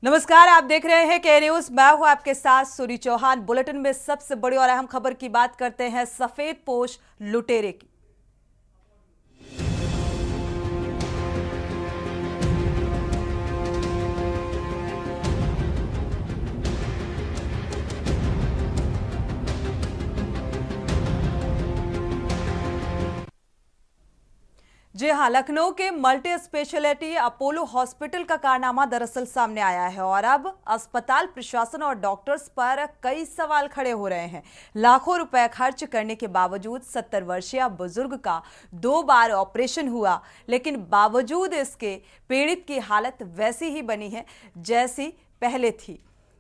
नमस्कार, आप देख रहे हैं के न्यूज। मैं हूं आपके साथ सूरी चौहान। बुलेटिन में सबसे बड़ी और अहम खबर की बात करते हैं सफेद पोश लुटेरे की। जी हां, लखनऊ के मल्टी स्पेशलिटी अपोलो हॉस्पिटल का कारनामा दरअसल सामने आया है और अब अस्पताल प्रशासन और डॉक्टर्स पर कई सवाल खड़े हो रहे हैं। लाखों रुपए खर्च करने के बावजूद 70 वर्षीय बुजुर्ग का 2 बार ऑपरेशन हुआ, लेकिन बावजूद इसके पीड़ित की हालत वैसी ही बनी है जैसी पहले थी।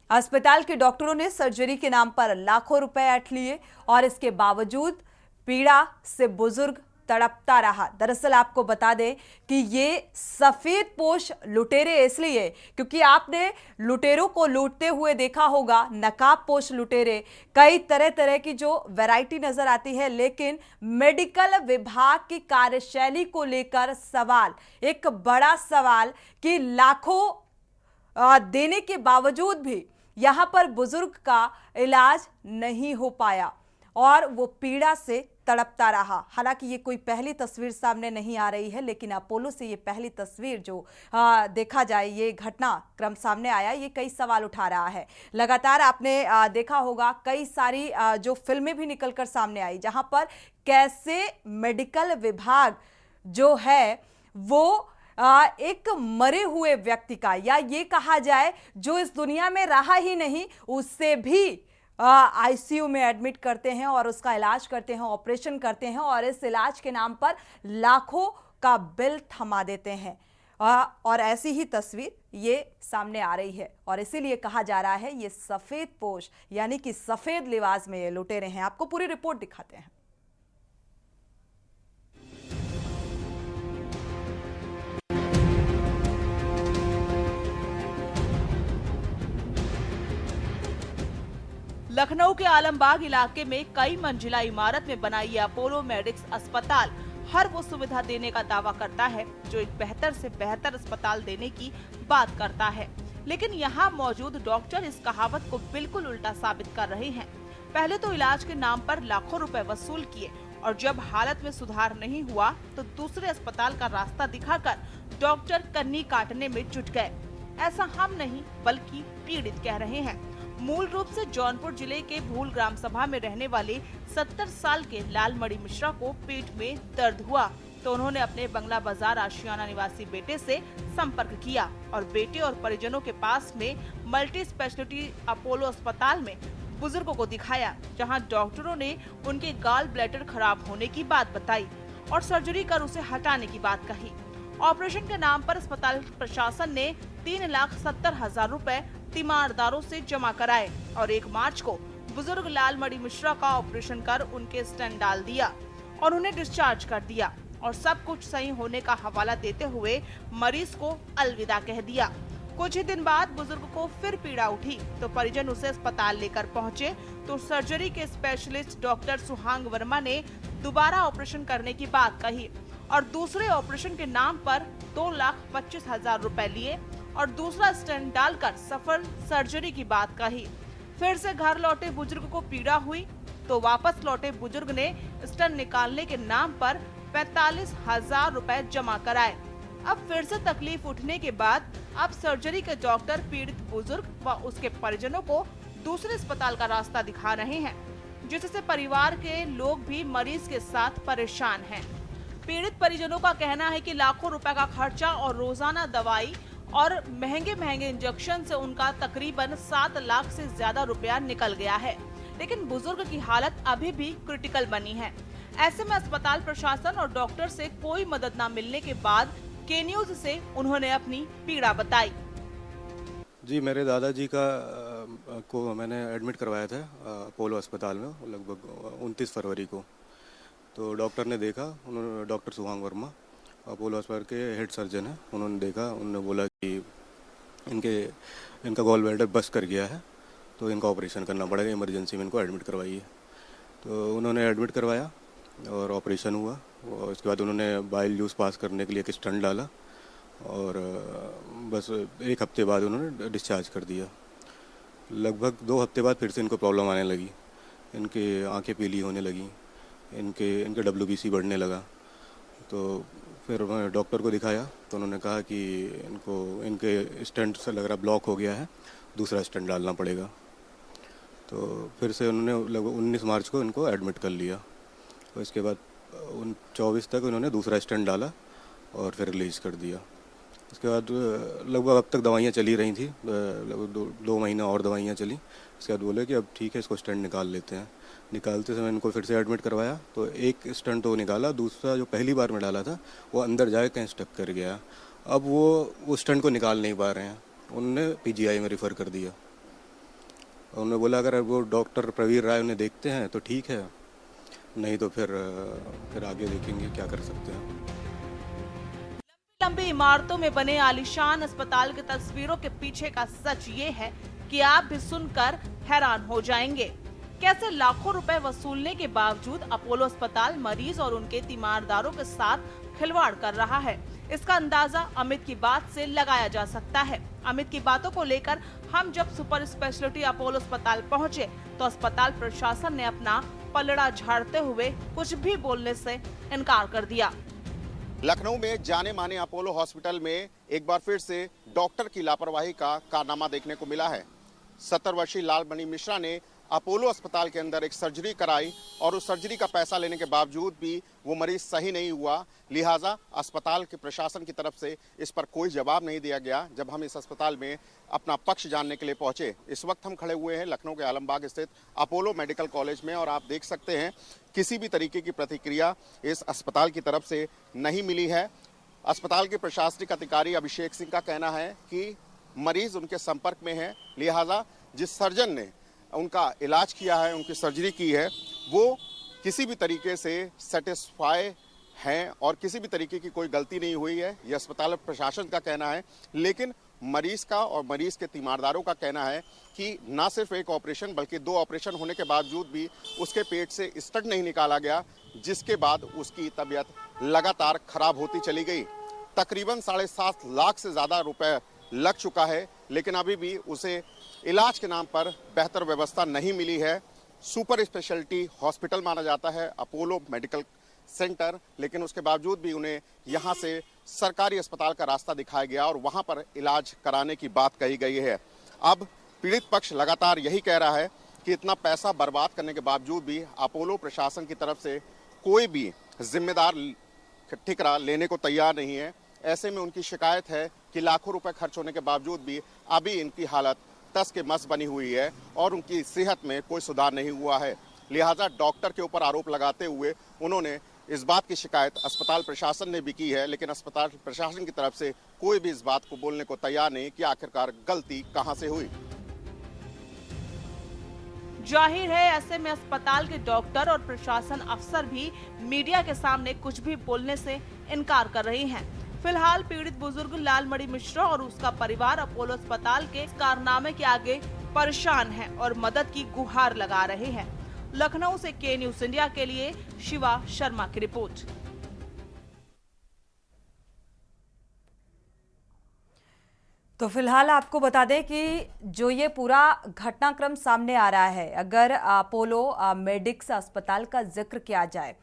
अस्पताल के डॉक्टरों ने सर्जरी के नाम पर लाखों रुपए ऐंठ लिए और इसके बावजूद पीड़ा से बुजुर्ग तड़पता रहा। दरअसल आपको बता दें कि ये सफेद पोश लुटेरे इसलिए क्योंकि आपने लुटेरों को लूटते हुए देखा होगा। नकाब पोश लुटेरे, कई तरह तरह की जो वैरायटी नजर आती है, लेकिन मेडिकल विभाग की कार्यशैली को लेकर सवाल, एक बड़ा सवाल कि लाखों देने के बावजूद भी यहां पर बुजुर्ग का इलाज नहीं हो पाया और वो पीड़ा से तड़पता रहा। हालांकि ये कोई पहली तस्वीर सामने नहीं आ रही है, लेकिन अपोलो से ये पहली तस्वीर जो देखा जाए, ये घटना क्रम सामने आया, ये कई सवाल उठा रहा है। लगातार आपने देखा होगा कई सारी जो फिल्में भी निकलकर सामने आई, जहां पर कैसे मेडिकल विभाग जो है वो एक मरे हुए व्यक्ति का, या ये कहा जाए जो इस दुनिया में रहा ही नहीं, उससे भी आईसीयू में एडमिट करते हैं और उसका इलाज करते हैं, ऑपरेशन करते हैं और इस इलाज के नाम पर लाखों का बिल थमा देते हैं। और ऐसी ही तस्वीर ये सामने आ रही है और इसीलिए कहा जा रहा है ये सफेद पोश यानी कि सफेद लिबास में ये लुटेरे हैं। आपको पूरी रिपोर्ट दिखाते हैं। लखनऊ के आलमबाग इलाके में कई मंजिला इमारत में बना ये अपोलो मेडिक्स अस्पताल हर वो सुविधा देने का दावा करता है जो एक बेहतर से बेहतर अस्पताल देने की बात करता है, लेकिन यहाँ मौजूद डॉक्टर इस कहावत को बिल्कुल उल्टा साबित कर रहे हैं। पहले तो इलाज के नाम पर लाखों रुपए वसूल किए और जब हालत में सुधार नहीं हुआ तो दूसरे अस्पताल का रास्ता दिखाकर डॉक्टर कन्नी काटने में जुट गए। ऐसा हम नहीं बल्कि पीड़ित कह रहे हैं। मूल रूप से जौनपुर जिले के भूल ग्राम सभा में रहने वाले 70 साल के लालमणि मिश्रा को पेट में दर्द हुआ तो उन्होंने अपने बंगला बाजार आशियाना निवासी बेटे से संपर्क किया और बेटे और परिजनों के पास में मल्टी स्पेशलिटी अपोलो अस्पताल में बुजुर्गों को दिखाया, जहां डॉक्टरों ने उनके गॉल ब्लैडर खराब होने की बात बताई और सर्जरी कर उसे हटाने की बात कही। ऑपरेशन के नाम पर अस्पताल प्रशासन ने 3,70,000 रुपए तीमारदारों से जमा कराए और 1 मार्च को बुजुर्ग लालमणि मिश्रा का ऑपरेशन कर उनके स्टेंट डाल दिया और उन्हें डिस्चार्ज कर दिया और सब कुछ सही होने का हवाला देते हुए मरीज को अलविदा कह दिया। कुछ ही दिन बाद बुजुर्ग को फिर पीड़ा उठी तो परिजन उसे अस्पताल लेकर पहुंचे तो सर्जरी के स्पेशलिस्ट डॉक्टर सुहांग वर्मा ने दोबारा ऑपरेशन करने की बात कही और दूसरे ऑपरेशन के नाम पर 2,25,000 रुपए लिए और दूसरा स्टेंट डालकर सफल सर्जरी की बात कही। फिर से घर लौटे बुजुर्ग को पीड़ा हुई तो वापस लौटे बुजुर्ग ने स्टेंट निकालने के नाम पर 45,000 रुपए जमा कराए। अब फिर से तकलीफ उठने के बाद अब सर्जरी के डॉक्टर पीड़ित बुजुर्ग व उसके परिजनों को दूसरे अस्पताल का रास्ता दिखा रहे हैं, जिससे परिवार के लोग भी मरीज के साथ परेशान हैं। पीड़ित परिजनों का कहना है कि लाखों रुपए का खर्चा और रोजाना दवाई और महंगे इंजेक्शन से उनका तकरीबन 7 लाख से ज्यादा रुपया निकल गया है, लेकिन बुजुर्ग की हालत अभी भी क्रिटिकल बनी है। ऐसे में अस्पताल प्रशासन और डॉक्टर से कोई मदद न मिलने के बाद के न्यूज से उन्होंने अपनी पीड़ा बताई। जी, मेरे दादाजी को मैंने एडमिट करवाया था अपोलो अस्पताल में लगभग 29 फरवरी को। तो डॉक्टर ने देखा, उन्होंने डॉक्टर सुहांग वर्मा अपोलो अस्पताल के हेड सर्जन हैं, उन्होंने देखा, उन्होंने बोला कि इनका गॉल ब्लैडर बस्ट कर गया है तो इनका ऑपरेशन करना पड़ेगा, इमरजेंसी में इनको एडमिट करवाइए। तो उन्होंने एडमिट करवाया और ऑपरेशन हुआ और उसके बाद उन्होंने बाइल जूस पास करने के लिए एक स्टंट डाला और बस एक हफ्ते बाद उन्होंने डिस्चार्ज कर दिया। लगभग 2 हफ्ते बाद फिर से इनको प्रॉब्लम आने लगी, इनके आंखें पीली होने लगी, इनके WBC बढ़ने लगा। तो फिर मैं डॉक्टर को दिखाया तो उन्होंने कहा कि इनके स्टेंट से लग रहा ब्लॉक हो गया है, दूसरा स्टेंट डालना पड़ेगा। तो फिर से उन्होंने लगभग 19 मार्च को इनको एडमिट कर लिया और इसके बाद 24 तक उन्होंने दूसरा स्टेंट डाला और फिर रिलीज़ कर दिया। इसके बाद लगभग अब तक दवाइयाँ चली रही थी, लगभग 2 महीना और दवाइयाँ चली। इसके बाद बोले कि अब ठीक है, इसको स्टेंट निकाल लेते हैं। निकालते समय इनको फिर से एडमिट करवाया तो एक स्टेंट तो निकाला, दूसरा जो पहली बार में डाला था वो अंदर जाके कहीं स्टक कर गया। अब वो स्टेंट को निकाल नहीं पा रहे हैं, उन्होंने PGI में रेफ़र कर दिया। उन्होंने बोला अगर वो डॉक्टर प्रवीर राय उन्हें देखते हैं तो ठीक है, नहीं तो फिर आगे देखेंगे क्या कर सकते हैं। लंबी इमारतों में बने आलीशान अस्पताल की तस्वीरों के पीछे का सच ये है कि आप भी सुनकर हैरान हो जाएंगे। कैसे लाखों रुपए वसूलने के बावजूद अपोलो अस्पताल मरीज और उनके तीमारदारों के साथ खिलवाड़ कर रहा है, इसका अंदाजा अमित की बात से लगाया जा सकता है। अमित की बातों को लेकर हम जब सुपर स्पेशलिटी अपोलो अस्पताल पहुंचे तो अस्पताल प्रशासन ने अपना पलड़ा झाड़ते हुए कुछ भी बोलने से इनकार कर दिया। लखनऊ में जाने माने अपोलो हॉस्पिटल में एक बार फिर से डॉक्टर की लापरवाही का कारनामा देखने को मिला है। 70 वर्षीय लालमणि मिश्रा ने अपोलो अस्पताल के अंदर एक सर्जरी कराई और उस सर्जरी का पैसा लेने के बावजूद भी वो मरीज सही नहीं हुआ, लिहाजा अस्पताल के प्रशासन की तरफ से इस पर कोई जवाब नहीं दिया गया। जब हम इस अस्पताल में अपना पक्ष जानने के लिए पहुंचे, इस वक्त हम खड़े हुए हैं लखनऊ के आलमबाग स्थित अपोलो मेडिकल कॉलेज में और आप देख सकते हैं किसी भी तरीके की प्रतिक्रिया इस अस्पताल की तरफ से नहीं मिली है। अस्पताल के प्रशासनिक अधिकारी अभिषेक सिंह का कहना है कि मरीज उनके संपर्क में है, लिहाजा जिस सर्जन ने उनका इलाज किया है, उनकी सर्जरी की है, वो किसी भी तरीके से सेटिस्फाई हैं और किसी भी तरीके की कोई गलती नहीं हुई है, यह अस्पताल प्रशासन का कहना है। लेकिन मरीज का और मरीज के तीमारदारों का कहना है कि ना सिर्फ एक ऑपरेशन बल्कि 2 ऑपरेशन होने के बावजूद भी उसके पेट से स्टंट नहीं निकाला गया, जिसके बाद उसकी तबीयत लगातार खराब होती चली गई। तकरीबन 7.5 लाख से ज़्यादा रुपए लग चुका है, लेकिन अभी भी उसे इलाज के नाम पर बेहतर व्यवस्था नहीं मिली है। सुपर स्पेशलिटी हॉस्पिटल माना जाता है अपोलो मेडिकल सेंटर, लेकिन उसके बावजूद भी उन्हें यहाँ से सरकारी अस्पताल का रास्ता दिखाया गया और वहाँ पर इलाज कराने की बात कही गई है। अब पीड़ित पक्ष लगातार यही कह रहा है कि इतना पैसा बर्बाद करने के बावजूद भी अपोलो प्रशासन की तरफ से कोई भी जिम्मेदार ठिकरा लेने को तैयार नहीं है। ऐसे में उनकी शिकायत है कि लाखों रुपए खर्च होने के बावजूद भी अभी इनकी हालत तस के मस बनी हुई है और उनकी सेहत में कोई सुधार नहीं हुआ है। लिहाजा डॉक्टर के ऊपर आरोप लगाते हुए उन्होंने इस बात की शिकायत अस्पताल प्रशासन ने भी की है, लेकिन अस्पताल प्रशासन की तरफ से कोई भी इस बात को बोलने को तैयार नहीं कि आखिरकार गलती कहां से हुई। जाहिर है ऐसे में अस्पताल के डॉक्टर और प्रशासन अफसर भी मीडिया के सामने कुछ भी बोलने से इनकार कर रहे हैं। फिलहाल पीड़ित बुजुर्ग लालमणि मिश्रा और उसका परिवार अपोलो अस्पताल के कारनामे के आगे परेशान है और मदद की गुहार लगा रहे हैं। लखनऊ से के न्यूज इंडिया के लिए शिवा शर्मा की रिपोर्ट। तो फिलहाल आपको बता दें कि जो ये पूरा घटनाक्रम सामने आ रहा है, अगर अपोलो मेडिक्स अस्पताल का जिक्र किया जाए,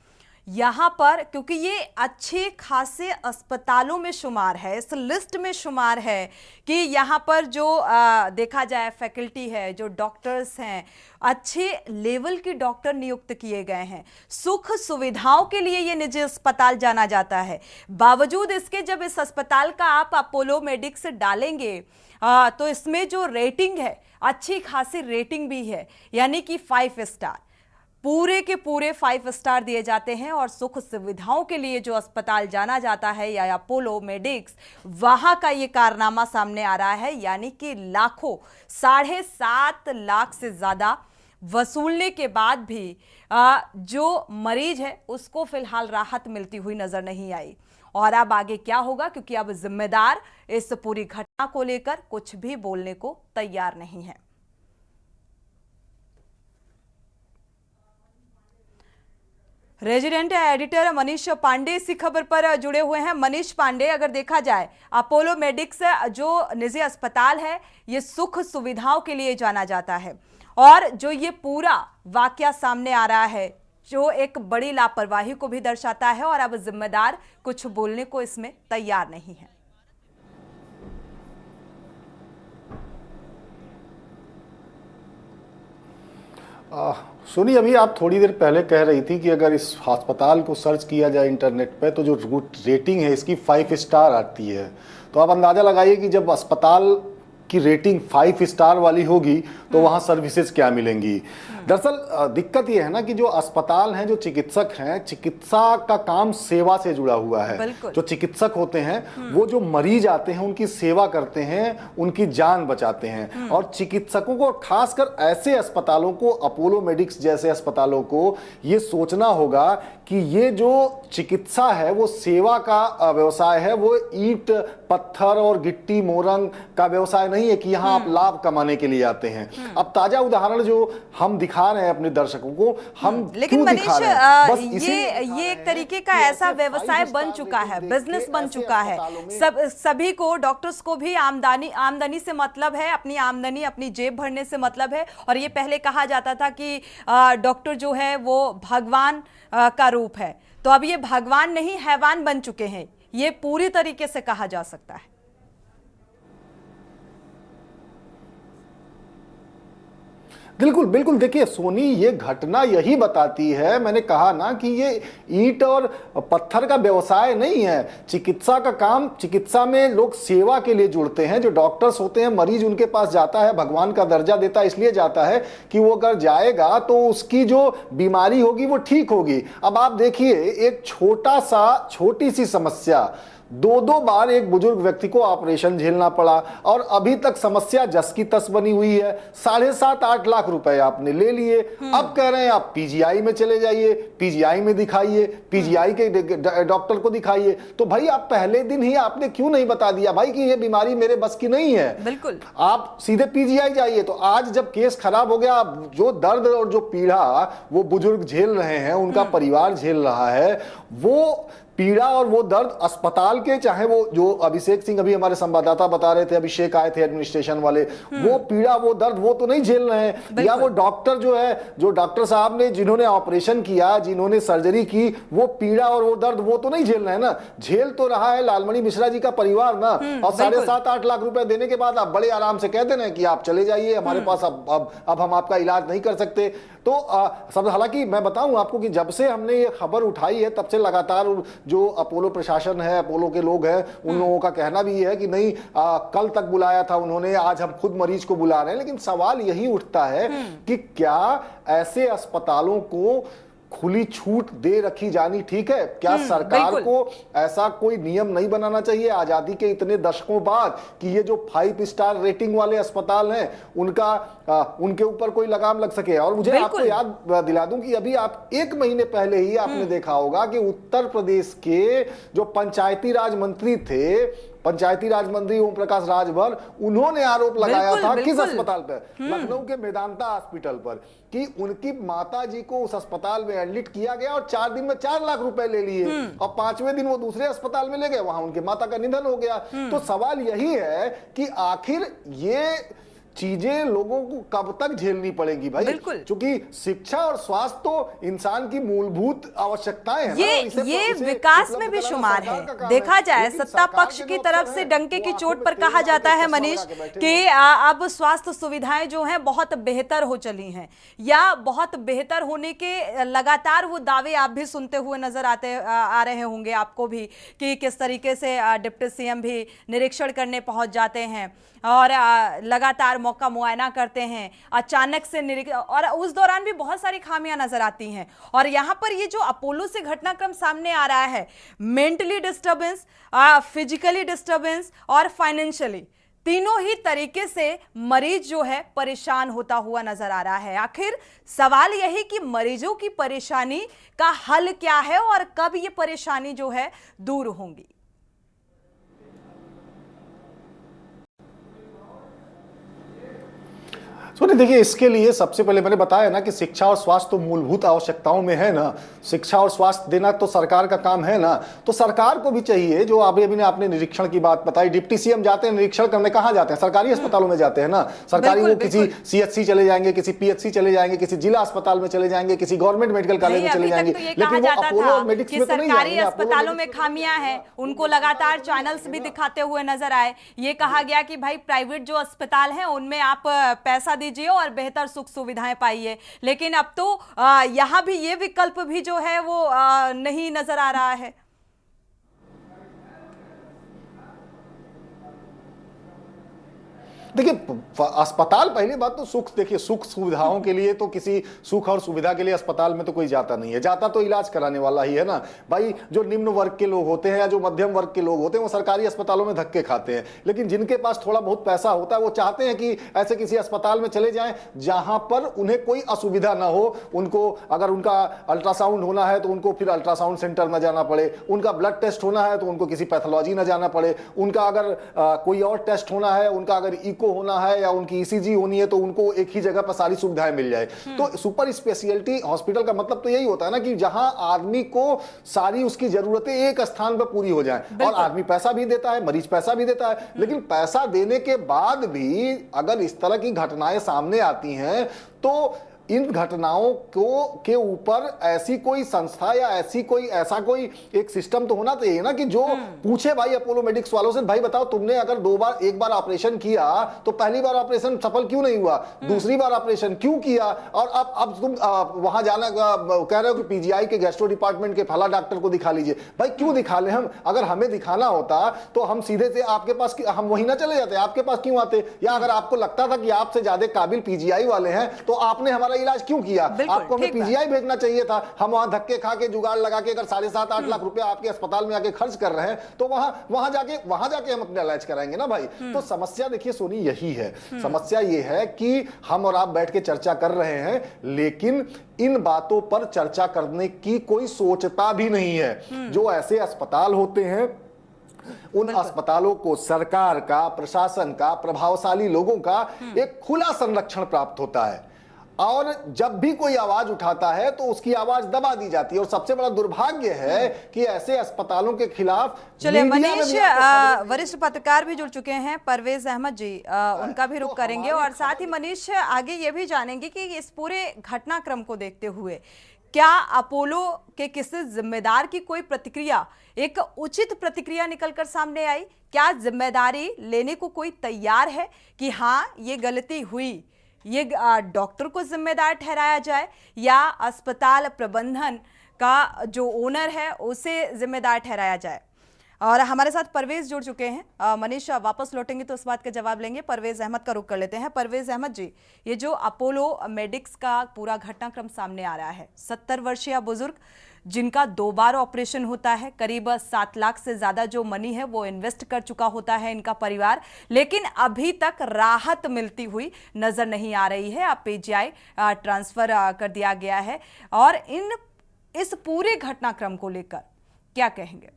यहाँ पर क्योंकि ये अच्छे खासे अस्पतालों में शुमार है, इस लिस्ट में शुमार है कि यहाँ पर जो देखा जाए फैकल्टी है, जो डॉक्टर्स हैं, अच्छे लेवल के डॉक्टर नियुक्त किए गए हैं। सुख सुविधाओं के लिए ये निजी अस्पताल जाना जाता है। बावजूद इसके जब इस अस्पताल का आप अपोलो मेडिक्स डालेंगे तो इसमें जो रेटिंग है, अच्छी खासी रेटिंग भी है, यानी कि 5 स्टार, पूरे के पूरे 5 स्टार दिए जाते हैं। और सुख सुविधाओं के लिए जो अस्पताल जाना जाता है या अपोलो मेडिक्स, वहां का ये कारनामा सामने आ रहा है, यानी कि लाखों, 7.5 लाख से ज्यादा वसूलने के बाद भी जो मरीज है उसको फिलहाल राहत मिलती हुई नजर नहीं आई। और अब आगे क्या होगा, क्योंकि अब जिम्मेदार इस पूरी घटना को लेकर कुछ भी बोलने को तैयार नहीं है। रेजिडेंट एडिटर मनीष पांडे इसी खबर पर जुड़े हुए हैं। मनीष पांडे, अगर देखा जाए अपोलो मेडिक्स जो निजी अस्पताल है ये सुख सुविधाओं के लिए जाना जाता है, और जो ये पूरा वाकया सामने आ रहा है जो एक बड़ी लापरवाही को भी दर्शाता है, और अब जिम्मेदार कुछ बोलने को इसमें तैयार नहीं है। सुनी, अभी आप थोड़ी देर पहले कह रही थी कि अगर इस अस्पताल को सर्च किया जाए इंटरनेट पे तो जो रेटिंग है इसकी 5 स्टार आती है। तो आप अंदाज़ा लगाइए कि जब अस्पताल की रेटिंग 5 स्टार वाली होगी तो वहाँ सर्विसेज क्या मिलेंगी। दरअसल दिक्कत ये है ना कि जो अस्पताल हैं, जो चिकित्सक हैं, चिकित्सा का काम सेवा से जुड़ा हुआ है। जो चिकित्सक होते हैं वो जो मरीज आते हैं उनकी सेवा करते हैं, उनकी जान बचाते हैं। और चिकित्सकों को, खासकर ऐसे अस्पतालों को, अपोलो मेडिक्स जैसे अस्पतालों को ये सोचना होगा कि ये जो चिकित्सा है वो सेवा का व्यवसाय है, वो ईंट पत्थर और गिट्टी मोरंग का व्यवसाय नहीं है कि यहाँ आप लाभ कमाने के लिए आते हैं। अब ताजा उदाहरण जो हम दिखा रहे हैं अपने दर्शकों को, हम लेकिन क्यों दिखा रहे हैं? बस ये एक तरीके का ऐसा व्यवसाय बन चुका है, बिजनेस बन चुका है। सभी को, डॉक्टर्स को भी आमदनी से मतलब है, अपनी आमदनी, अपनी जेब भरने से मतलब है। और ये पहले कहा जाता था कि डॉक्टर जो है वो भगवान का रूप है, तो अब ये भगवान नहीं हैवान बन चुके हैं, ये पूरी तरीके से कहा जा सकता है। बिल्कुल बिल्कुल, देखिए सोनी, ये घटना यही बताती है, मैंने कहा ना कि ये ईंट और पत्थर का व्यवसाय नहीं है। चिकित्सा का काम, चिकित्सा में लोग सेवा के लिए जुड़ते हैं। जो डॉक्टर्स होते हैं, मरीज उनके पास जाता है, भगवान का दर्जा देता है, इसलिए जाता है कि वो अगर जाएगा तो उसकी जो बीमारी होगी वो ठीक होगी। अब आप देखिए, एक छोटी सी समस्या, 2 बार एक बुजुर्ग व्यक्ति को ऑपरेशन झेलना पड़ा, और अभी तक समस्या जस की तस बनी हुई है। 7.5-8 लाख रुपए आपने ले लिए, अब कह रहे हैं आप पीजीआई में चले जाइए, पीजीआई में दिखाइए, पीजीआई के डॉक्टर को दिखाइए। तो भाई आप पहले दिन ही आपने क्यों नहीं बता दिया भाई कि ये बीमारी मेरे बस की नहीं है? बिल्कुल, आप सीधे पीजीआई जाइए। तो आज जब केस खराब हो गया, जो दर्द और जो पीड़ा वो बुजुर्ग झेल रहे हैं, उनका परिवार झेल रहा है, वो पीड़ा और वो दर्द अस्पताल के, चाहे वो जो अभिषेक सिंह, अभी हमारे संवाददाता बता रहे थे, अभिषेक आए थे एडमिनिस्ट्रेशन वाले, वो पीड़ा, वो दर्द वो तो नहीं झेल रहे हैं। या वो डॉक्टर जो है, जो डॉक्टर साहब ने, जिन्होंने ऑपरेशन किया, जिन्होंने सर्जरी की, वो पीड़ा और वो दर्द वो तो नहीं झेल रहे हैं ना। झेल तो रहा है लालमणि मिश्रा जी का परिवार ना। और 7.5-8 लाख रुपए देने के बाद आप बड़े आराम से कह देना कि आप चले जाइए, हमारे पास अब हम आपका इलाज नहीं कर सकते। तो सब, हालांकि मैं बताऊं आपको कि जब से हमने ये खबर उठाई है तब से लगातार जो अपोलो प्रशासन है, अपोलो के लोग हैं, उन लोगों का कहना भी है कि नहीं, कल तक बुलाया था उन्होंने, आज हम खुद मरीज को बुला रहे हैं। लेकिन सवाल यही उठता है कि क्या ऐसे अस्पतालों को खुली छूट दे रखी जानी ठीक है? क्या सरकार को ऐसा कोई नियम नहीं बनाना चाहिए आजादी के इतने दशकों बाद कि ये जो 5 स्टार रेटिंग वाले अस्पताल हैं उनके ऊपर कोई लगाम लग सके? और मुझे आपको याद दिला दूं कि अभी आप 1 महीने पहले ही आपने देखा होगा कि उत्तर प्रदेश के जो पंचायती राज मंत्री थे, पंचायती राज मंत्री ओम प्रकाश राजभर, उन्होंने आरोप लगाया था किस अस्पताल पर? लखनऊ के मेदांता हॉस्पिटल पर, कि उनकी माता जी को उस अस्पताल में एडमिट किया गया और 4 दिन में 4 लाख रुपए ले लिए, और 5वें दिन वो दूसरे अस्पताल में ले गए, वहां उनके माता का निधन हो गया। तो सवाल यही है कि आखिर ये चीजें लोगों को कब तक झेलनी पड़ेगी भाई? क्योंकि शिक्षा और स्वास्थ्य तो इंसान की मूलभूत आवश्यकताएं हैं। ये विकास में भी शुमार है। देखा जाए, सत्ता पक्ष की तरफ से डंके की चोट पर कहा जाता है मनीष कि अब स्वास्थ्य सुविधाएं जो हैं बहुत बेहतर हो चली हैं, या बहुत बेहतर होने के लगातार वो दावे आप भी सुनते हुए नजर आ रहे होंगे आपको भी, कि किस तरीके से डिप्टी सीएम भी निरीक्षण करने पहुंच जाते हैं और लगातार मौका मुआयना करते हैं, अचानक से और उस दौरान भी बहुत सारी खामियां नजर आती हैं। और यहाँ पर ये जो अपोलो से घटनाक्रम सामने आ रहा है, मेंटली डिस्टर्बेंस, फिजिकली डिस्टर्बेंस और फाइनेंशियली, तीनों ही तरीके से मरीज जो है परेशान होता हुआ नजर आ रहा है। आखिर सवाल यही कि मरीजों की परेशानी का हल क्या है और कब ये परेशानी जो है दूर होंगी? सुनिए, देखिए, इसके लिए सबसे पहले मैंने बताया ना कि शिक्षा और स्वास्थ्य तो मूलभूत आवश्यकताओं में है ना। शिक्षा और स्वास्थ्य देना तो सरकार का काम है ना। तो सरकार को भी चाहिए, जो अभी ने आपने निरीक्षण की बात बताई, डिप्टी सीएम जाते हैं निरीक्षण करने, कहाँ जाते हैं? सरकारी अस्पतालों में जाते हैं ना। सरकारी, वो किसी सीएचसी चले जाएंगे, किसी पीएचसी चले जाएंगे, किसी जिला अस्पताल में चले जाएंगे, किसी गवर्नमेंट मेडिकल कॉलेज में चले जाएंगे, लेकिन वो अपोलो और मेडिक्स में तो नहीं सरकारी जाएंगे। अस्पतालों में खामियां हैं, उनको लगातार चैनल्स भी दिखाते हुए नजर आए। ये कहा गया कि भाई प्राइवेट जो अस्पताल हैं उनमें आप पैसा दीजिए और बेहतर सुख सुविधाएं पाइए, लेकिन अब तो यहाँ भी ये विकल्प भी जो है वो नहीं नजर आ रहा है। देखिए, अस्पताल, पहली बात तो सुख, देखिए, सुख सुविधाओं के लिए तो किसी सुख और सुविधा के लिए अस्पताल में तो कोई जाता नहीं है। जाता तो इलाज कराने वाला ही है ना भाई। जो निम्न वर्ग के लोग होते हैं या जो मध्यम वर्ग के लोग होते हैं वो सरकारी अस्पतालों में धक्के खाते हैं, लेकिन जिनके पास थोड़ा बहुत पैसा होता है वो चाहते हैं कि ऐसे किसी अस्पताल में चले जाएं जहां पर उन्हें कोई असुविधा ना हो। उनको अगर उनका अल्ट्रासाउंड होना है तो उनको फिर अल्ट्रासाउंड सेंटर न जाना पड़े, उनका ब्लड टेस्ट होना है तो उनको किसी पैथोलॉजी न जाना पड़े, उनका अगर कोई और टेस्ट होना है, उनका अगर होना है या उनकी ईसीजी होनी है तो उनको एक ही जगह पर सारी सुविधाएं मिल जाए। तो सुपर स्पेशलिटी हॉस्पिटल का मतलब तो यही होता है ना कि जहां आदमी को सारी उसकी जरूरतें एक स्थान पर पूरी हो जाएं। और आदमी पैसा भी देता है, मरीज पैसा भी देता है, लेकिन पैसा देने के बाद भी अगर इस तरह की घटनाएं सामने आती हैं तो इन घटनाओं के ऊपर ऐसी कोई संस्था या ऐसा कोई एक सिस्टम तो होना चाहिए ना कि जो पूछे भाई अपोलो मेडिक्स वालों से, भाई बताओ तुमने अगर एक बार ऑपरेशन किया तो पहली बार ऑपरेशन सफल क्यों नहीं हुआ, दूसरी बार ऑपरेशन क्यों किया, और अब तुम वहां जाना कह रहे हो कि पीजीआई के गैस्ट्रो डिपार्टमेंट के फला डॉक्टर को दिखा लीजिए। भाई क्यों दिखा ले? हम अगर हमें दिखाना होता तो हम सीधे से आपके पास, हम वहीं ना चले जाते, आपके पास क्यों आते? या अगर आपको लगता था कि आपसे ज्यादा काबिल पीजीआई वाले हैं तो आपने हमारा इलाज क्यों किया? आपको हमें पीजीआई भेजना चाहिए था। हम वहां धक्के खा के जुगाड़ लगा के अगर 7.5-8 लाख रुपया आपके अस्पताल में आके खर्च कर रहे हैं तो वहां जाके हम अपना इलाज कराएंगे ना भाई। तो समस्या देखिए सोनी यही है, समस्या ये है कि हम और आप बैठ के चर्चा कर रहे हैं लेकिन इन बातों पर चर्चा करने की कोई सोचता भी नहीं है। जो ऐसे अस्पताल होते हैं उन अस्पतालों को सरकार का, प्रशासन का, प्रभावशाली लोगों का एक खुला संरक्षण प्राप्त होता है और जब भी कोई आवाज उठाता है तो उसकी आवाज दबा दी जाती है। और सबसे बड़ा दुर्भाग्य है कि ऐसे अस्पतालों के खिलाफ, चलिए मनीष, वरिष्ठ पत्रकार भी जुड़ चुके हैं, परवेज अहमद जी, उनका भी रुख करेंगे और साथ ही मनीष आगे ये भी जानेंगे कि इस पूरे घटनाक्रम को देखते हुए क्या अपोलो के किसी जिम्मेदार की कोई प्रतिक्रिया, एक उचित प्रतिक्रिया निकलकर सामने आई? क्या जिम्मेदारी लेने को कोई तैयार है कि हाँ ये गलती हुई, ये डॉक्टर को जिम्मेदार ठहराया जाए या अस्पताल प्रबंधन का जो ओनर है उसे जिम्मेदार ठहराया जाए? और हमारे साथ परवेज जुड़ चुके हैं। मनीष वापस लौटेंगे तो इस बात का जवाब लेंगे। परवेज अहमद का रुख कर लेते हैं। परवेज अहमद जी, ये जो अपोलो मेडिक्स का पूरा घटनाक्रम सामने आ रहा है, 70 वर्षीय बुजुर्ग जिनका 2 बार ऑपरेशन होता है, करीब 7 लाख से ज्यादा जो मनी है वो इन्वेस्ट कर चुका होता है इनका परिवार, लेकिन अभी तक राहत मिलती हुई नजर नहीं आ रही है। अब पीजीआई ट्रांसफर कर दिया गया है और इस पूरे घटनाक्रम को लेकर क्या कहेंगे?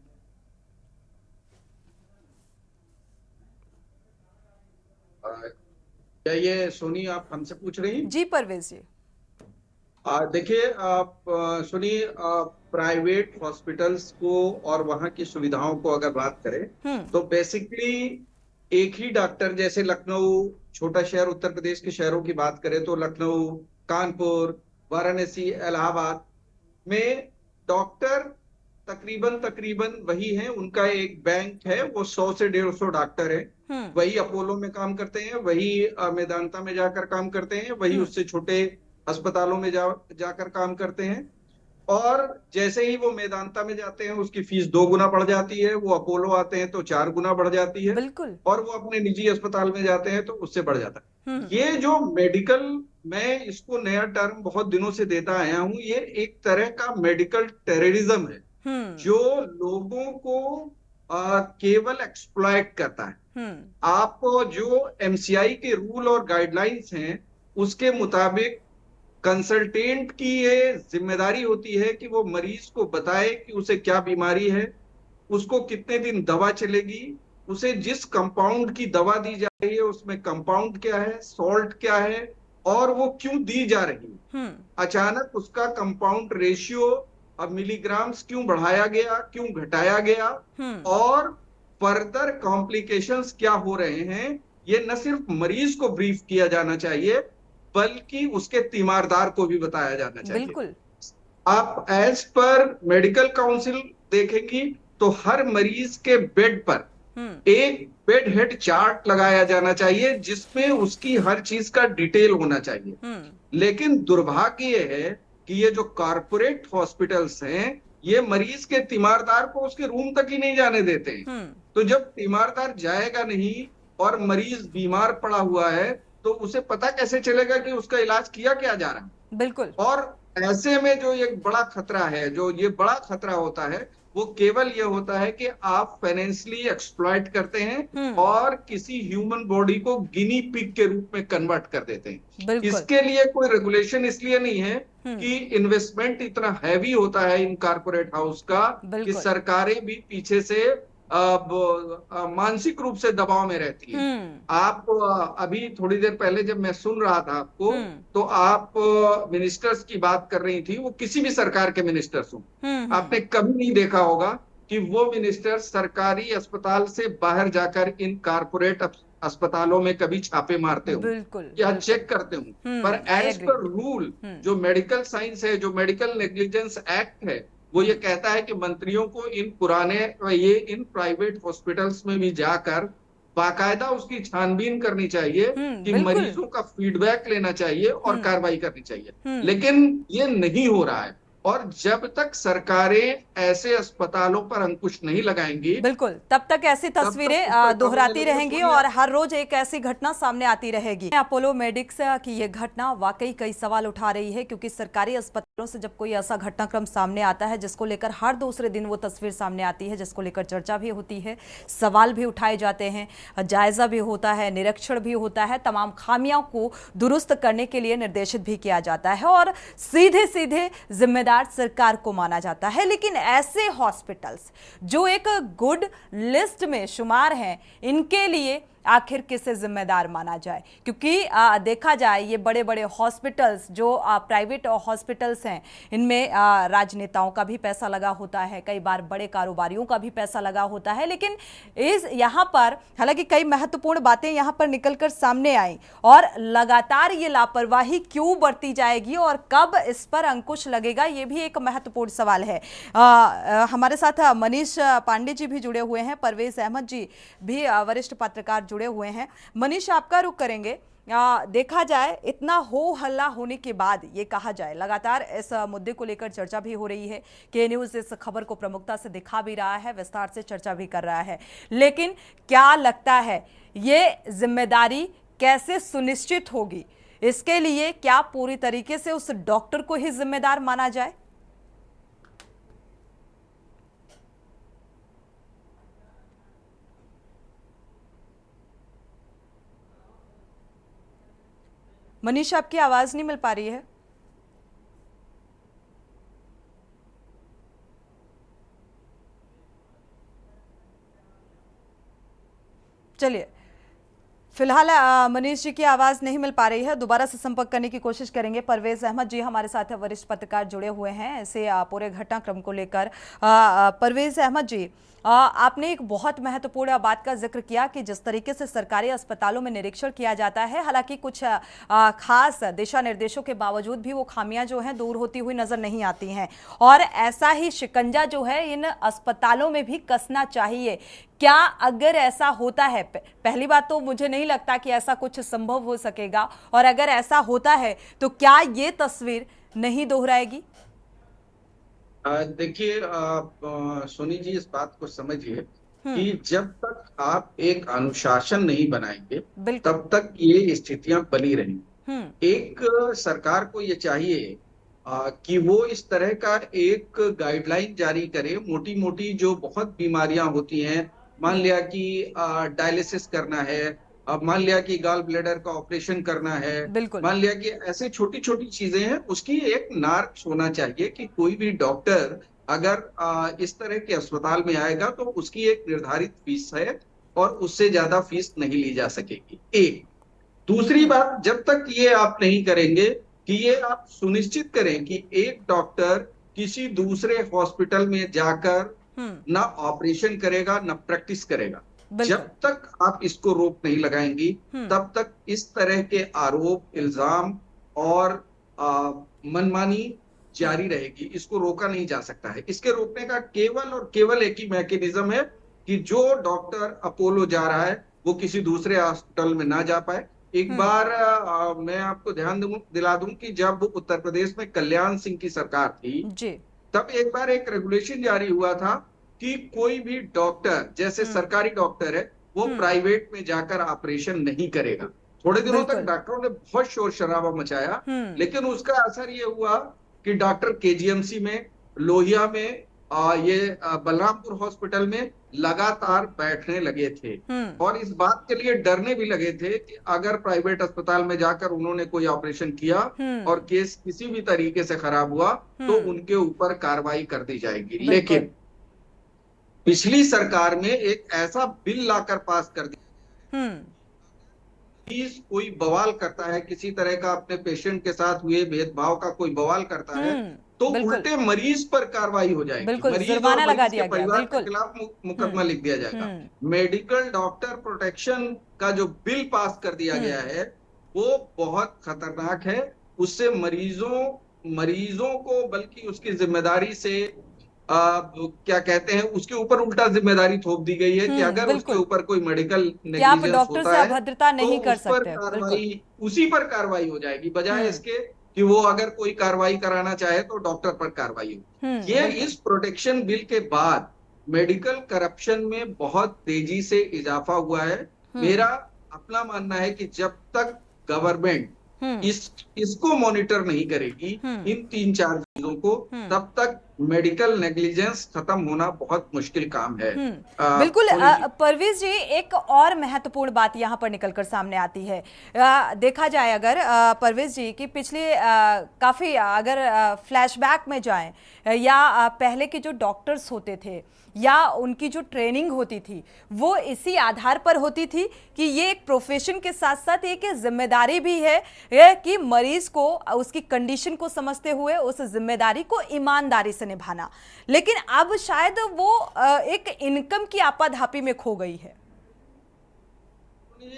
क्या ये सोनी आप हमसे पूछ रही हैं? जी परवेज जी। देखिए सोनी, प्राइवेट हॉस्पिटल्स को और वहां की सुविधाओं को अगर बात करें तो बेसिकली एक ही डॉक्टर, जैसे लखनऊ छोटा शहर, उत्तर प्रदेश के शहरों की बात करें तो लखनऊ, कानपुर, वाराणसी, इलाहाबाद में डॉक्टर तकरीबन वही है। उनका एक बैंक है, वो 100 से 150 डॉक्टर है। वही अपोलो में काम करते हैं, वही मेदांता में जाकर काम करते हैं, वही उससे छोटे अस्पतालों में जाकर काम करते हैं। और जैसे ही वो मेदांता में जाते हैं उसकी फीस 2 गुना बढ़ जाती है, वो अपोलो आते हैं तो 4 गुना बढ़ जाती है, बिल्कुल। और वो अपने निजी अस्पताल में जाते हैं तो उससे बढ़ जाता है। ये जो मेडिकल, मैं इसको नया टर्म बहुत दिनों से देता आया हूं, ये एक तरह का मेडिकल टेररिज्म है जो लोगों को केवल एक्सप्लॉइट करता है। आप जो एमसीआई के रूल और गाइडलाइंस हैं उसके मुताबिक कंसल्टेंट की ये जिम्मेदारी होती है कि वो मरीज को बताए कि उसे क्या बीमारी है, उसको कितने दिन दवा चलेगी, उसे जिस कंपाउंड की दवा दी जा रही है उसमें कंपाउंड क्या है, सॉल्ट क्या है, और वो क्यों दी जा रही है। अचानक उसका कंपाउंड रेशियो अब मिलीग्राम्स क्यों बढ़ाया गया, क्यों घटाया गया, और फर्दर कॉम्प्लिकेशंस क्या हो रहे हैं, ये न सिर्फ मरीज को ब्रीफ किया जाना चाहिए बल्कि उसके तीमारदार को भी बताया जाना चाहिए। बिल्कुल। आप एज पर मेडिकल काउंसिल देखेंगी तो हर मरीज के बेड पर एक बेड हेड चार्ट लगाया जाना चाहिए जिसमें उसकी हर चीज का डिटेल होना चाहिए। लेकिन दुर्भाग्य ये है कि ये जो कॉरपोरेट हॉस्पिटल्स हैं ये मरीज के तीमारदार को उसके रूम तक ही नहीं जाने देते हैं। तो जब तीमारदार जाएगा नहीं और मरीज बीमार पड़ा हुआ है तो उसे पता कैसे चलेगा कि उसका इलाज किया क्या जा रहा है। बिल्कुल। और ऐसे में जो एक बड़ा खतरा है, जो ये बड़ा खतरा होता है, वो केवल ये होता है कि आप फाइनेंशियली एक्सप्लॉइट करते हैं और किसी ह्यूमन बॉडी को गिनी पिग के रूप में कन्वर्ट कर देते हैं। इसके लिए कोई रेगुलेशन इसलिए नहीं है कि इन्वेस्टमेंट इतना हैवी होता है इन कॉर्पोरेट हाउस का कि सरकारें भी पीछे से मानसिक रूप से दबाव में रहती है। आप अभी थोड़ी देर पहले जब मैं सुन रहा था आपको तो आप मिनिस्टर्स की बात कर रही थी, वो किसी भी सरकार के मिनिस्टर्स हो, आपने कभी नहीं देखा होगा कि वो मिनिस्टर सरकारी अस्पताल से बाहर जाकर इन कारपोरेट अस्पतालों में कभी छापे मारते हो या चेक करते हो। पर एज पर रूल जो मेडिकल साइंस है, जो मेडिकल नेग्लिजेंस एक्ट है, वो ये कहता है कि मंत्रियों को इन प्राइवेट हॉस्पिटल्स में भी जाकर बाकायदा उसकी छानबीन करनी चाहिए कि मरीजों का फीडबैक लेना चाहिए और कार्रवाई करनी चाहिए। लेकिन ये नहीं हो रहा है और जब तक सरकारें ऐसे अस्पतालों पर अंकुश नहीं लगाएंगी, बिल्कुल, तब तक ऐसी तस्वीरें दोहराती रहेंगी और हर रोज एक ऐसी घटना सामने आती रहेगी। अपोलो मेडिक्स की ये घटना वाकई कई सवाल उठा रही है, क्योंकि सरकारी अस्पतालों से जब कोई ऐसा घटनाक्रम सामने आता है जिसको लेकर हर दूसरे दिन वो तस्वीर सामने आती है, जिसको लेकर चर्चा भी होती है, सवाल भी उठाए जाते हैं, जायजा भी होता है, निरीक्षण भी होता है, तमाम खामियों को दुरुस्त करने के लिए निर्देशित भी किया जाता है और सीधे सीधे जिम्मेदार सरकार को माना जाता है। लेकिन ऐसे हॉस्पिटल्स जो एक गुड लिस्ट में शुमार हैं, इनके लिए आखिर किसे जिम्मेदार माना जाए? क्योंकि देखा जाए ये बड़े बड़े हॉस्पिटल्स जो प्राइवेट हॉस्पिटल्स हैं, इनमें राजनेताओं का भी पैसा लगा होता है, कई बार बड़े कारोबारियों का भी पैसा लगा होता है। लेकिन इस यहाँ पर हालांकि कई महत्वपूर्ण बातें यहाँ पर निकलकर सामने आई और लगातार ये लापरवाही क्यों बढ़ती जाएगी और कब इस पर अंकुश लगेगा, ये भी एक महत्वपूर्ण सवाल है। हमारे साथ मनीष पांडे जी भी जुड़े हुए हैं, परवेज अहमद जी भी वरिष्ठ पत्रकार जुड़े हुए हैं। मनीष, आपका रुख करेंगे। देखा जाए इतना हो हल्ला होने के बाद ये कहा जाए, लगातार इस मुद्दे को लेकर चर्चा भी हो रही है, के न्यूज़ इस खबर को प्रमुखता से दिखा भी रहा है, विस्तार से चर्चा भी कर रहा है। लेकिन क्या लगता है ये जिम्मेदारी कैसे सुनिश्चित होगी? इसके लिए क्या पूरी तरीके से उस डॉक्टर को ही जिम्मेदार माना जाए? मनीष, आपकी आवाज नहीं मिल पा रही है। चलिए, फिलहाल मनीष जी की आवाज नहीं मिल पा रही है, दोबारा से संपर्क करने की कोशिश करेंगे। परवेज अहमद जी हमारे साथ वरिष्ठ पत्रकार जुड़े हुए हैं ऐसे पूरे घटनाक्रम को लेकर। परवेज अहमद जी, आपने एक बहुत महत्वपूर्ण बात का जिक्र किया कि जिस तरीके से सरकारी अस्पतालों में निरीक्षण किया जाता है, हालांकि कुछ खास दिशा निर्देशों के बावजूद भी वो खामियां जो हैं दूर होती हुई नजर नहीं आती हैं और ऐसा ही शिकंजा जो है इन अस्पतालों में भी कसना चाहिए। क्या अगर ऐसा होता है, पहली बात तो मुझे नहीं लगता कि ऐसा कुछ संभव हो सकेगा, और अगर ऐसा होता है तो क्या ये तस्वीर नहीं दोहराएगी? देखिए सोनी जी, इस बात को समझिए कि जब तक आप एक अनुशासन नहीं बनाएंगे तब तक ये स्थितियां बनी रहेंगी। एक सरकार को ये चाहिए कि वो इस तरह का एक गाइडलाइन जारी करे, मोटी मोटी जो बहुत बीमारियां होती हैं, मान लिया कि डायलिसिस करना है, अब मान लिया कि गॉल ब्लैडर का ऑपरेशन करना है, मान लिया कि ऐसे छोटी छोटी चीजें हैं, उसकी एक नार्क होना चाहिए कि कोई भी डॉक्टर अगर इस तरह के अस्पताल में आएगा तो उसकी एक निर्धारित फीस है और उससे ज्यादा फीस नहीं ली जा सकेगी। एक दूसरी बात, जब तक ये आप नहीं करेंगे कि ये आप सुनिश्चित करें कि एक डॉक्टर किसी दूसरे हॉस्पिटल में जाकर ना ऑपरेशन करेगा ना प्रैक्टिस करेगा, जब तक आप इसको रोक नहीं लगाएंगी तब तक इस तरह के आरोप, इल्जाम और मनमानी जारी रहेगी। इसको रोका नहीं जा सकता है। इसके रोकने का केवल और केवल एक ही मैकेनिज्म है कि जो डॉक्टर अपोलो जा रहा है वो किसी दूसरे हॉस्पिटल में ना जा पाए। एक बार मैं आपको ध्यान दिला दूं कि जब उत्तर प्रदेश में कल्याण सिंह की सरकार थी जी, तब एक बार एक रेगुलेशन जारी हुआ था कि कोई भी डॉक्टर, जैसे सरकारी डॉक्टर है, वो प्राइवेट में जाकर ऑपरेशन नहीं करेगा। थोड़े दिनों तक डॉक्टरों ने बहुत शोर शराबा मचाया, लेकिन उसका असर ये हुआ कि डॉक्टर केजीएमसी में, लोहिया में, ये बलरामपुर हॉस्पिटल में लगातार बैठने लगे थे और इस बात के लिए डरने भी लगे थे कि अगर प्राइवेट अस्पताल में जाकर उन्होंने कोई ऑपरेशन किया और केस किसी भी तरीके से खराब हुआ तो उनके ऊपर कार्रवाई कर दी जाएगी। लेकिन पिछली सरकार में एक ऐसा बिल लाकर पास कर दिया, कोई बवाल करता है, किसी तरह का अपने पेशेंट के साथ हुए भेदभाव का कोई बवाल करता है तो उल्टे मरीज पर कार्रवाई हो जाएगी, मरीज जुर्माना लगा दिया गया, परिवार के खिलाफ मुकदमा लिख दिया जाएगा। मेडिकल डॉक्टर प्रोटेक्शन का जो बिल पास कर दिया गया है वो बहुत खतरनाक है। उससे मरीजों को बल्कि उसकी जिम्मेदारी से क्या कहते हैं, उसके ऊपर उल्टा जिम्मेदारी थोप दी गई है कि अगर उसके ऊपर कोई मेडिकल नेग्लिजेंस होता है अभद्रता नहीं कर सकते, उसी पर कार्रवाई हो जाएगी, बजाय इसके कि वो अगर कोई कार्रवाई कराना चाहे तो डॉक्टर पर कार्रवाई हो। ये इस प्रोटेक्शन बिल के बाद मेडिकल करप्शन में बहुत तेजी से इजाफा हुआ है। मेरा अपना मानना है कि जब तक गवर्नमेंट इसको मॉनिटर नहीं करेगी, इन 3-4 चीजों को, तब तक मेडिकल नेग्लिजेंस खत्म होना बहुत मुश्किल काम है। बिल्कुल परवेज जी, एक और महत्वपूर्ण बात यहाँ पर निकलकर सामने आती है। देखा जाए अगर परवेज जी कि पिछले काफी अगर फ्लैशबैक में जाएं या पहले के जो डॉक्टर्स होते थे या उनकी जो ट्रेनिंग होती थी वो इसी आधार पर होती थी कि ये एक प्रोफेशन के साथ साथ एक जिम्मेदारी भी है कि मरीज को उसकी कंडीशन को समझते हुए उस जिम्मेदारी को ईमानदारी से निभाना। लेकिन अब शायद वो एक इनकम की आपाधापी में खो गई है।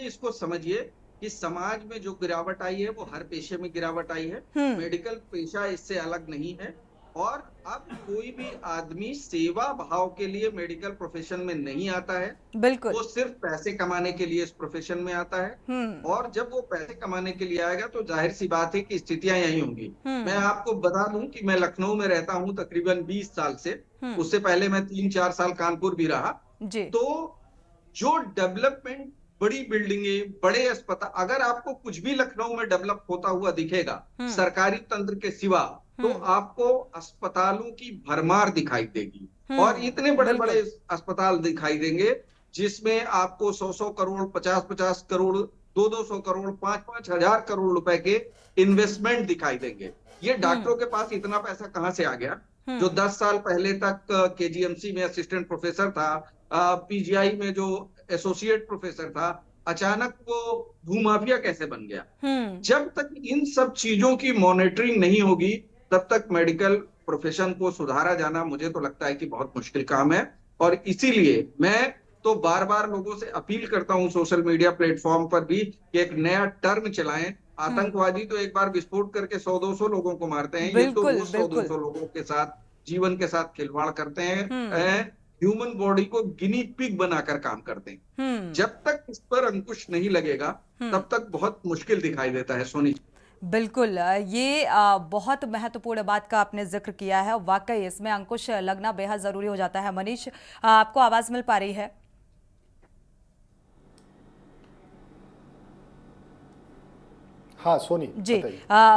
इसको समझिए कि समाज में जो गिरावट आई है वो हर पेशे में गिरावट आई है। मेडिकल पेशा इससे अलग नहीं है और अब कोई भी आदमी सेवा भाव के लिए मेडिकल प्रोफेशन में नहीं आता है। बिल्कुल, वो सिर्फ पैसे कमाने के लिए इस प्रोफेशन में आता है और जब वो पैसे कमाने के लिए आएगा तो जाहिर सी बात है कि स्थितियां यही होंगी। मैं आपको बता दूं कि मैं लखनऊ में रहता हूं तकरीबन 20 साल से, उससे पहले मैं 3-4 साल कानपुर भी रहा जी। तो जो डेवलपमेंट, बड़ी बिल्डिंगे, बड़े अस्पताल, अगर आपको कुछ भी लखनऊ में डेवलप होता हुआ दिखेगा सरकारी तंत्र के सिवा, तो आपको अस्पतालों की भरमार दिखाई देगी और इतने बड़े बड़े अस्पताल दिखाई देंगे जिसमें आपको 100-100 करोड़, 50-50 करोड़, 200-200 करोड़, 5-5 हजार करोड़ रुपए के इन्वेस्टमेंट दिखाई देंगे। ये डॉक्टरों के पास इतना पैसा कहां से आ गया? जो 10 साल पहले तक केजीएमसी में असिस्टेंट प्रोफेसर था, पीजीआई में जो एसोसिएट प्रोफेसर था, अचानक वो भूमाफिया कैसे बन गया? जब तक इन सब चीजों की मॉनिटरिंग नहीं होगी तब तक मेडिकल प्रोफेशन को सुधारा जाना मुझे तो लगता है कि बहुत मुश्किल काम है। और इसीलिए मैं तो बार बार लोगों से अपील करता हूं सोशल मीडिया प्लेटफॉर्म पर भी कि एक नया टर्म चलाएं। आतंकवादी तो एक बार विस्फोट करके 100-200 लोगों को मारते हैं, ये तो 100-200 लोगों के साथ, जीवन के साथ खिलवाड़ करते हैं, ह्यूमन बॉडी को गिनी पिग बनाकर काम करते हैं। जब तक इस पर अंकुश नहीं लगेगा तब तक बहुत मुश्किल दिखाई देता है। सोनी, बिल्कुल, ये बहुत महत्वपूर्ण बात का आपने जिक्र किया है। वाकई इसमें अंकुश लगना बेहद जरूरी हो जाता है। मनीष, आपको आवाज मिल पा रही है? हाँ सोनी जी।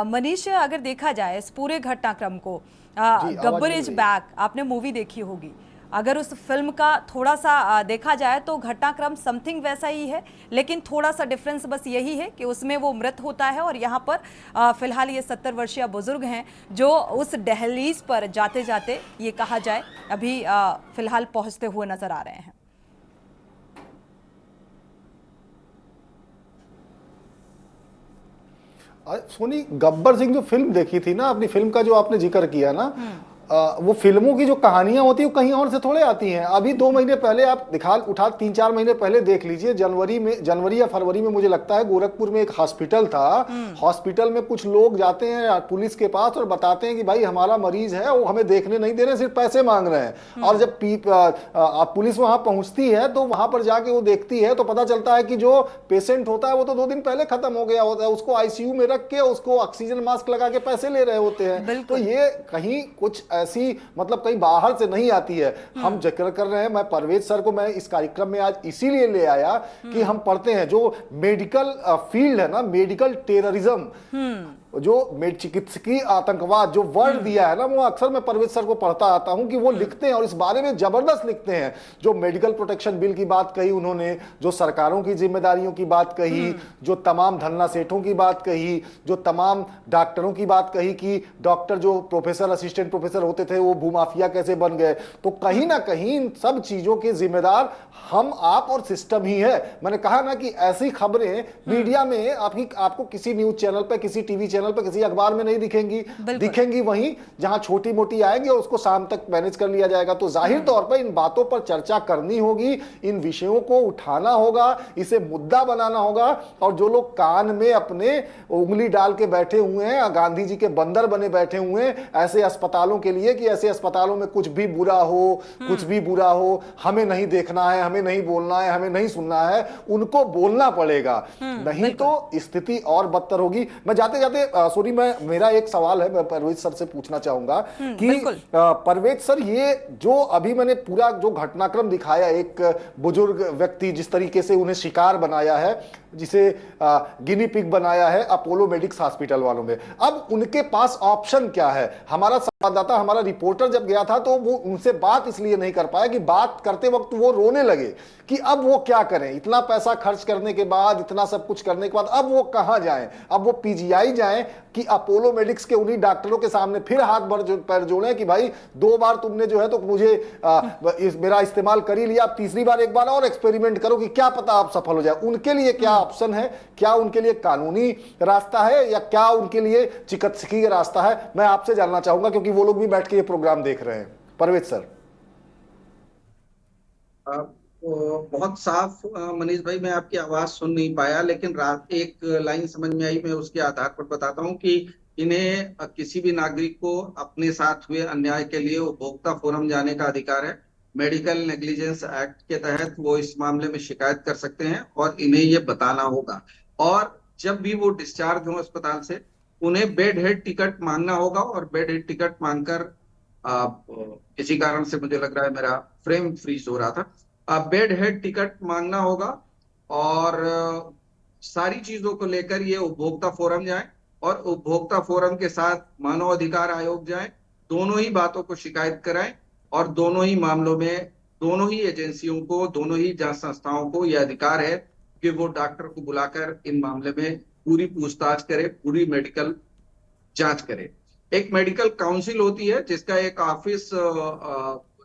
मनीष, अगर देखा जाए इस पूरे घटनाक्रम को, गब्बर इज बैक आपने मूवी देखी होगी, अगर उस फिल्म का थोड़ा सा देखा जाए तो घटनाक्रम समथिंग वैसा ही है, लेकिन थोड़ा सा डिफरेंस बस यही है कि उसमें वो मृत होता है और यहाँ पर फिलहाल ये 70 वर्षीय बुजुर्ग हैं जो उस दहलीज पर जाते जाते ये कहा जाए अभी फिलहाल पहुंचते हुए नजर आ रहे हैं। सोनी, गब्बर सिंह जो फिल्म देखी थी ना, अपनी फिल्म का जो आपने जिक्र किया ना, वो फिल्मों की जो कहानियां होती है वो कहीं और से थोड़े आती हैं। अभी 2 महीने पहले आप उठा 3-4 महीने पहले देख लीजिए, जनवरी या फरवरी में मुझे लगता है, गोरखपुर में एक हॉस्पिटल था। हॉस्पिटल में कुछ लोग जाते हैं पुलिस के पास और बताते हैं कि भाई हमारा मरीज है, वो हमें देखने नहीं दे रहे, सिर्फ पैसे मांग रहे हैं। और जब पुलिस वहां पहुंचती है तो वहां पर जाके वो देखती है तो पता चलता है कि जो पेशेंट होता है वो तो 2 दिन पहले खत्म हो गया होता है, उसको आईसीयू में रख के उसको ऑक्सीजन मास्क लगा के पैसे ले रहे होते हैं। तो ये कहीं कुछ ऐसी मतलब कहीं बाहर से नहीं आती है। हम जिक्र कर रहे हैं, मैं परवेज सर को मैं इस कार्यक्रम में आज इसीलिए ले आया कि हम पढ़ते हैं जो मेडिकल फील्ड है ना, मेडिकल टेररिज्म, जो चिकित्सकीय आतंकवाद जो वर्ड दिया है ना, वो अक्सर मैं परवेज सर को पढ़ता आता हूं कि वो लिखते हैं और इस बारे में जबरदस्त लिखते हैं। जो मेडिकल प्रोटेक्शन बिल की बात कही उन्होंने, जो सरकारों की जिम्मेदारियों की बात कही, जो तमाम धन्ना सेठों की बात कही, जो तमाम डॉक्टरों की बात कही कि डॉक्टर जो प्रोफेसर असिस्टेंट प्रोफेसर होते थे वो भूमाफिया कैसे बन गए। तो कहीं ना कहीं इन सब चीजों के जिम्मेदार हम, आप और सिस्टम ही है। मैंने कहा ना कि ऐसी खबरें मीडिया में आपको किसी न्यूज चैनल पे, किसी टीवी चैनल पे, किसी अखबार में नहीं दिखेंगी। दिखेंगी वहीं जहां छोटी मोटी आएंगी और उसको शाम तक मैनेज कर लिया जाएगा। तो जाहिर तौर पर इन बातों पर चर्चा करनी होगी, इन विषयों को उठाना होगा, इसे मुद्दा बनाना होगा। और जो लोग कान में अपने उंगली डाल के बैठे हुए हैं, गांधी जी के बंदर बने बैठे हुए हैं ऐसे अस्पतालों के लिए कि ऐसे अस्पतालों में कुछ भी बुरा हो, कुछ भी बुरा हो, हमें नहीं देखना है, हमें नहीं बोलना है, हमें नहीं सुनना है, उनको बोलना पड़ेगा, नहीं तो स्थिति और बदतर होगी। मैं जाते जाते सॉरी, मेरा एक सवाल है, मैं परवेज सर से पूछना चाहूंगा कि परवेज सर, ये जो अभी मैंने पूरा जो घटनाक्रम दिखाया, एक बुजुर्ग व्यक्ति जिस तरीके से उन्हें शिकार बनाया है, जिसे गिनी पिग बनाया है अपोलो मेडिक्स हॉस्पिटल वालों में, अब उनके पास ऑप्शन क्या है? हमारा संवाददाता, हमारा रिपोर्टर जब गया था तो वो उनसे बात इसलिए नहीं कर पाया कि बात करते वक्त वो रोने लगे कि अब वो क्या करें, इतना पैसा खर्च करने के बाद, इतना सब कुछ करने के बाद अब वो कहां जाएं? अब वो पीजीआई जाएं कि अपोलो मेडिक्स के उन्हीं डॉक्टरों के सामने फिर हाथ पैर जोड़ें कि भाई 2 बार तुमने जो है तो मुझे मेरा इस्तेमाल कर ही लिया, अब तीसरी बार एक बार और एक्सपेरिमेंट करो कि क्या पता आप सफल हो जाए। उनके लिए क्या ऑप्शन है? क्या उनके लिए कानूनी रास्ता है या क्या उनके लिए चिकित्सकीय रास्ता है? मैं आपसे जानना चाहूंगा क्योंकि वो लोग भी बैठ के ये प्रोग्राम देख रहे हैं। परवेज सर। बहुत साफ मनीष भाई, मैं आपकी आवाज सुन नहीं पाया, लेकिन रात एक लाइन समझ में आई, मैं उसके आधार पर बताता हूं कि इन्हें किसी भी नागरिक को अपने साथ हुए अन्याय के लिए उपभोक्ता फोरम जाने का अधिकार है। मेडिकल नेग्लिजेंस एक्ट के तहत वो इस मामले में शिकायत कर सकते हैं और इन्हें ये बताना होगा। और जब भी वो डिस्चार्ज हो अस्पताल से, उन्हें बेड हेड टिकट मांगना होगा और बेड हेड टिकट मांगकर किसी कारण से मुझे लग रहा है मेरा फ्रेम फ्रीज हो रहा था, बेड हेड टिकट मांगना होगा और सारी चीजों को लेकर ये उपभोक्ता फोरम जाए और उपभोक्ता फोरम के साथ मानव अधिकार आयोग जाए, दोनों ही बातों को शिकायत कराएं और दोनों ही मामलों में दोनों ही एजेंसियों को, दोनों ही जांच संस्थाओं को यह अधिकार है कि वो डॉक्टर को बुलाकर इन मामले में पूरी पूछताछ करे, पूरी मेडिकल जांच करे। एक मेडिकल काउंसिल होती है जिसका एक ऑफिस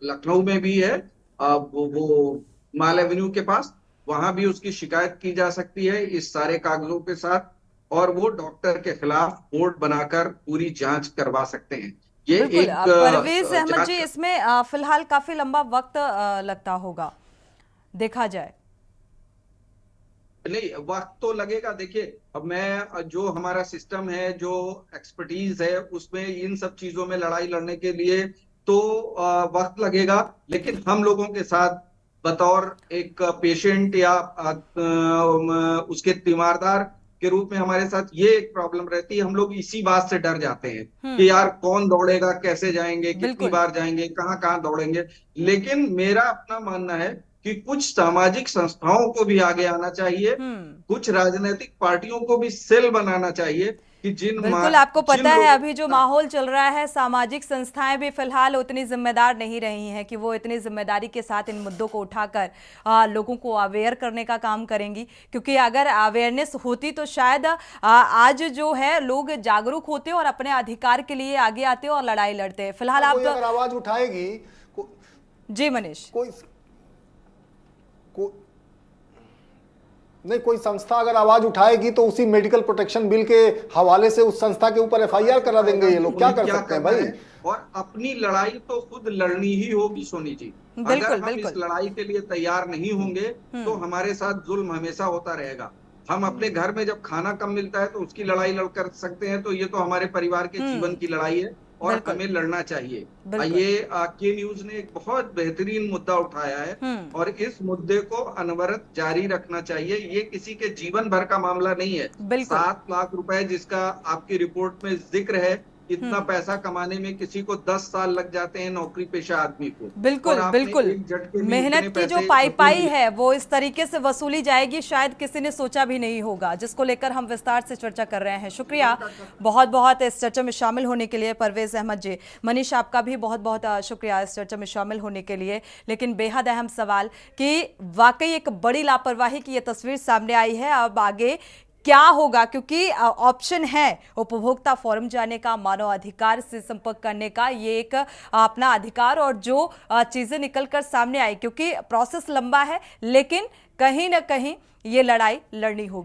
लखनऊ में भी है, वो माल एवेन्यू के पास, वहां भी उसकी शिकायत की जा सकती है इस सारे कागजों के साथ और वो डॉक्टर के खिलाफ बोर्ड बनाकर पूरी जांच करवा सकते हैं। ये एक परवेज अहमद जी, इसमें फिलहाल काफी लंबा वक्त लगता होगा देखा जाए। नहीं, वक्त तो लगेगा। देखिए, अब मैं जो हमारा सिस्टम है, जो एक्सपर्टीज है, उसमें इन सब चीजों में लड़ाई लड़ने के लिए तो वक्त लगेगा, लेकिन हम लोगों के साथ बतौर एक पेशेंट या उसके तीमारदार के रूप में हमारे साथ ये एक प्रॉब्लम रहती है, हम लोग इसी बात से डर जाते हैं कि यार कौन दौड़ेगा, कैसे जाएंगे, कितनी बार जाएंगे, कहाँ कहाँ दौड़ेंगे। लेकिन मेरा अपना मानना है कि कुछ सामाजिक संस्थाओं को भी आगे आना चाहिए, कुछ राजनीतिक पार्टियों को भी सेल बनाना चाहिए कि बिल्कुल, आपको पता है अभी जो माहौल चल रहा है, सामाजिक संस्थाएं भी फिलहाल उतनी जिम्मेदार नहीं रही हैं कि वो इतनी जिम्मेदारी के साथ इन मुद्दों को उठाकर लोगों को अवेयर करने का काम करेंगी। क्योंकि अगर अवेयरनेस होती तो शायद आज जो है लोग जागरूक होते और अपने अधिकार के लिए आगे आते और लड़ाई लड़ते। फिलहाल आप आवाज उठाएगी जी मनीष, नहीं, कोई संस्था अगर आवाज उठाएगी तो उसी मेडिकल प्रोटेक्शन बिल के हवाले से उस संस्था के ऊपर एफआईआर करा देंगे ये लोग। क्या कर सकते हैं भाई? और अपनी लड़ाई तो खुद लड़नी ही होगी सोनी जी। अगर हम इस लड़ाई के लिए तैयार नहीं होंगे तो हमारे साथ जुल्म हमेशा होता रहेगा। हम अपने घर में जब खाना कम मिलता है तो उसकी लड़ाई लड़ कर सकते हैं, तो ये तो हमारे परिवार के जीवन की लड़ाई है और हमें लड़ना चाहिए। ये के न्यूज ने एक बहुत बेहतरीन मुद्दा उठाया है और इस मुद्दे को अनवरत जारी रखना चाहिए। ये किसी के जीवन भर का मामला नहीं है। 7 लाख रुपए जिसका आपकी रिपोर्ट में जिक्र है, इतना पैसा कमाने में किसी को 10 साल लग जाते हैं नौकरी पेशा आदमी को। बिल्कुल बिल्कुल, मेहनत की जो पाई है वो इस तरीके से वसूली जाएगी, शायद किसी ने सोचा भी नहीं होगा, जिसको लेकर हम विस्तार से चर्चा कर रहे हैं। शुक्रिया बहुत बहुत इस चर्चा में शामिल होने के लिए परवेज अहमद जी। मनीष, आपका भी बहुत बहुत शुक्रिया इस चर्चा में शामिल होने के लिए। लेकिन बेहद अहम सवाल कि वाकई एक बड़ी लापरवाही की ये तस्वीर सामने आई है, अब आगे क्या होगा? क्योंकि ऑप्शन है उपभोक्ता फोरम जाने का, मानव अधिकार से संपर्क करने का, ये एक अपना अधिकार और जो चीजें निकलकर सामने आई, क्योंकि प्रोसेस लंबा है लेकिन कहीं ना कहीं ये लड़ाई लड़नी होगी।